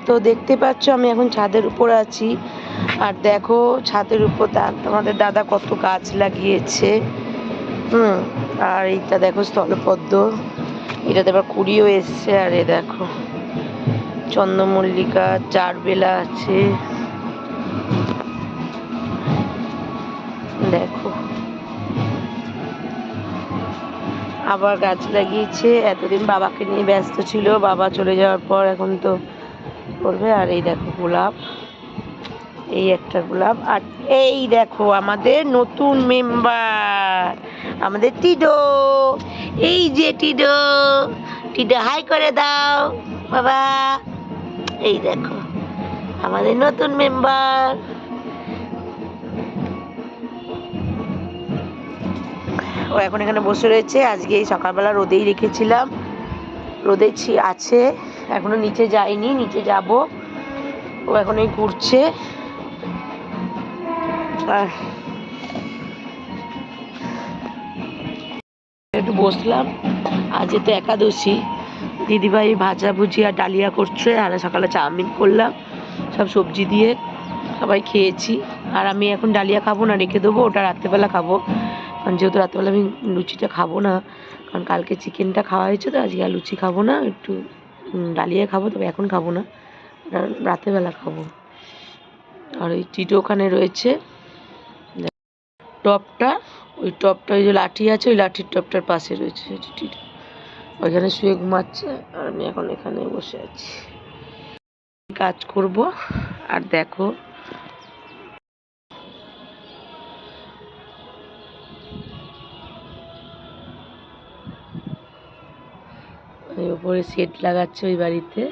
তো দেখতে পাচ্ছ আমি এখন ছাদের উপর আছি, আর দেখো ছাদের উপর তোমাদের দাদা কত গাছ লাগিয়েছে। আর এইটা দেখো স্থলপদ্ম, এটাতে আবার কুড়িও এসছে। আর এ দেখো চন্দ্রমল্লিকা, চারবেলা আছে, দেখো আবার গাছ লাগিয়েছে। এতদিন বাবাকে নিয়ে ব্যস্ত ছিল, বাবা চলে যাওয়ার পর এখন তো করবে। আর এই দেখো গোলাপ, এই একটা গোলাপ। আর এই দেখো আমাদের নতুন মেম্বার, আমাদের টিডো। এই যে টিডো, টিডো হাই করে দাও বাবা। এই দেখো আমাদের নতুন মেম্বার। ও এখন এখানে বসে রয়েছে। আজকে এই সকালবেলা রোদেই রেখেছিলাম, রোদে আছে, এখনো নিচে যায়নি, নিচে যাব। ও এখন এই ঘুরছে। একটু বসলাম, আজ তো একাদশী, দিদিভাই ভাজা ভুজি আর ডালিয়া করছে, আর সকালে চাউমিন করলাম সব সবজি দিয়ে, সবাই খেয়েছি। আর আমি এখন ডালিয়া খাবো না, রেখে দেবো, ওটা রাত্রেবেলা খাবো। কারণ যেহেতু রাত্রেবেলা আমি লুচিটা খাবো না, কারণ কালকে চিকেনটা খাওয়া হয়েছে, তো আজকে আর লুচি খাবো না, একটু ডালিয়া খাবো, তবে এখন খাবো না, রাত্রেবেলা খাবো। আর ওই টিটো ওখানে রয়েছে, টপটা, ওই টপটা ওই যে লাঠি আছে, ওই লাঠির টপটার পাশে রয়েছে টিটো, ওইখানে শুয়ে ঘুমাচ্ছে। আর আমি এখন এখানে বসে আছি, কাজ করব। আর দেখো ওই উপরে সেট লাগাচ্ছে ওই বাড়িতে।